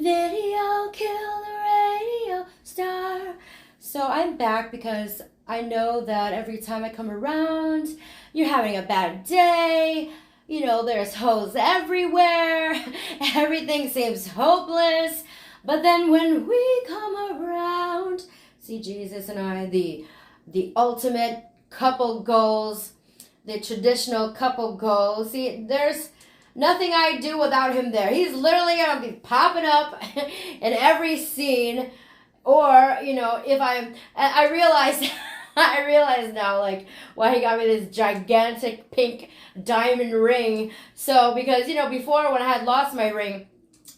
Video kill the radio star. So I'm back because I know that every time I come around, you're having a bad day. You know, there's hoes everywhere. Everything seems hopeless. But then when we come around, see Jesus and I, the ultimate couple goals, the traditional couple goals. See, there's nothing I do without him there. He's literally going to be popping up in every scene. Or, you know, if I realize, I realize now, like, why he got me this gigantic pink diamond ring. So, because, you know, before when I had lost my ring,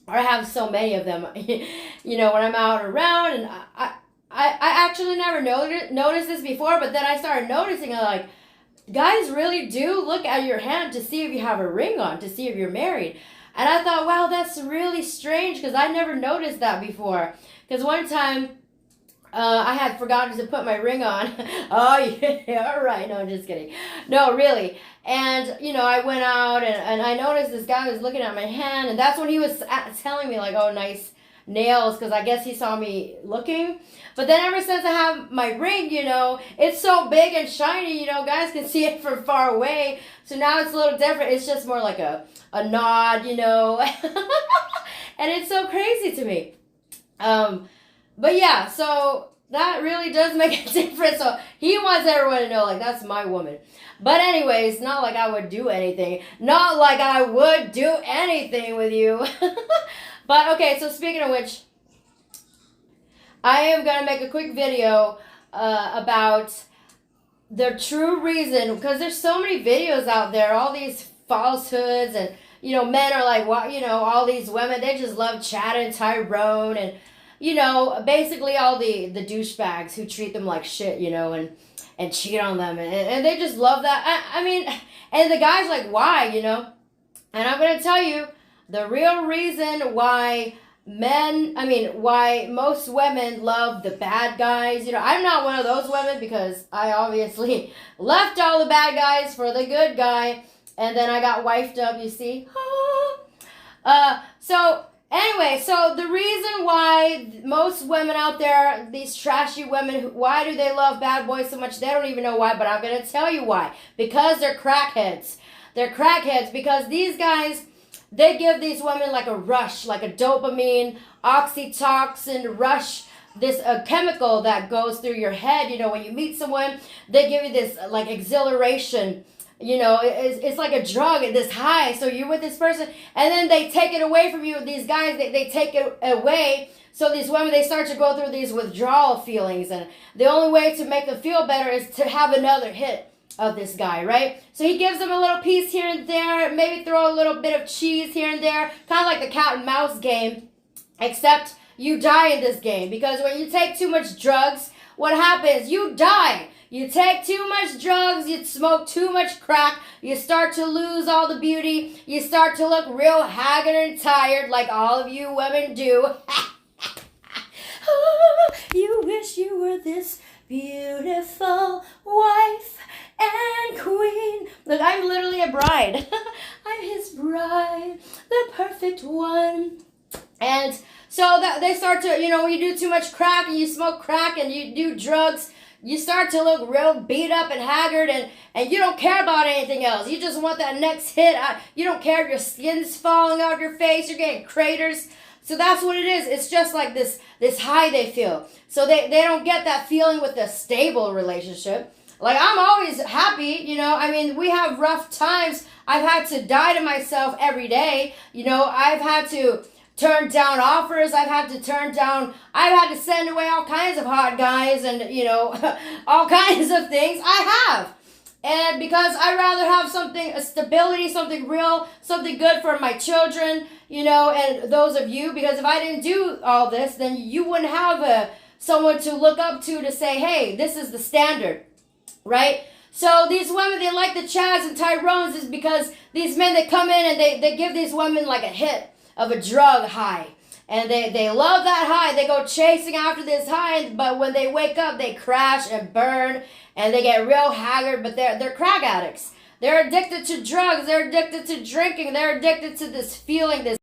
or I have so many of them, you know, when I'm out around, and I actually never noticed this before, but then I started noticing, like, guys really do look at your hand to see if you have a ring on, to see if you're married. And I thought, wow, that's really strange, because I never noticed that before. Because one time, I had forgotten to put my ring on. Oh, yeah, all right. No, I'm just kidding. No, really. And, you know, I went out, and I noticed this guy was looking at my hand, and that's when he was telling me, like, oh, nice nails, because I guess he saw me looking. But then ever since I have my ring, you know, it's so big and shiny, you know, guys can see it from far away. So now it's a little different. It's just more like a nod, you know. And it's so crazy to me. But yeah, so that really does make a difference. So he wants everyone to know, like, that's my woman. But anyways, not like I would do anything. Not like I would do anything with you. But okay, so speaking of which, I am going to make a quick video about the true reason, because there's so many videos out there, all these falsehoods, and, you know, men are like, what, you know, all these women, they just love Chad and Tyrone, and, you know, basically all the douchebags who treat them like shit, you know, and cheat on them, and they just love that. I mean, and the guy's like, why, you know? And I'm going to tell you, the real reason why why most women love the bad guys. You know, I'm not one of those women, because I obviously left all the bad guys for the good guy, and then I got wifed up, you see. So anyway, so the reason why most women out there, these trashy women, why do they love bad boys so much? They don't even know why, but I'm going to tell you why. Because they're crackheads. They're crackheads because these guys, they give these women like a rush, like a dopamine, oxytocin rush, this chemical that goes through your head. You know, when you meet someone, they give you this like exhilaration. You know, it's like a drug, this high. So you're with this person, and then they take it away from you. These guys, they take it away. So these women, they start to go through these withdrawal feelings. And the only way to make them feel better is to have another hit of this guy, right? So he gives them a little piece here and there, maybe throw a little bit of cheese here and there, kind of like the cat and mouse game, except you die in this game, because when you take too much drugs, what happens? You die. You take too much drugs, you smoke too much crack, you start to lose all the beauty, you start to look real haggard and tired like all of you women do. Oh, you wish you were this beautiful wife and queen. Look, I'm literally a bride. I'm his bride, the perfect one. And so that they start to, you know, when you do too much crack and you smoke crack and you do drugs, you start to look real beat up and haggard, and you don't care about anything else. You just want that next hit. You don't care if your skin's falling off your face, you're getting craters. So that's what it is. It's just like this high they feel. So they don't get that feeling with a stable relationship. Like, I'm always happy, you know. I mean, we have rough times. I've had to die to myself every day. You know, I've had to turn down offers. I've had to send away all kinds of hot guys and, you know, all kinds of things. I have. And because I rather have something, a stability, something real, something good for my children, you know, and those of you. Because if I didn't do all this, then you wouldn't have someone to look up to say, hey, this is the standard. Right? So these women, they like the Chads and Tyrones is because these men, they come in and they give these women like a hit of a drug high. And they love that high. They go chasing after this high, but when they wake up, they crash and burn, and they get real haggard, but they're crack addicts. They're addicted to drugs. They're addicted to drinking. They're addicted to this feeling, this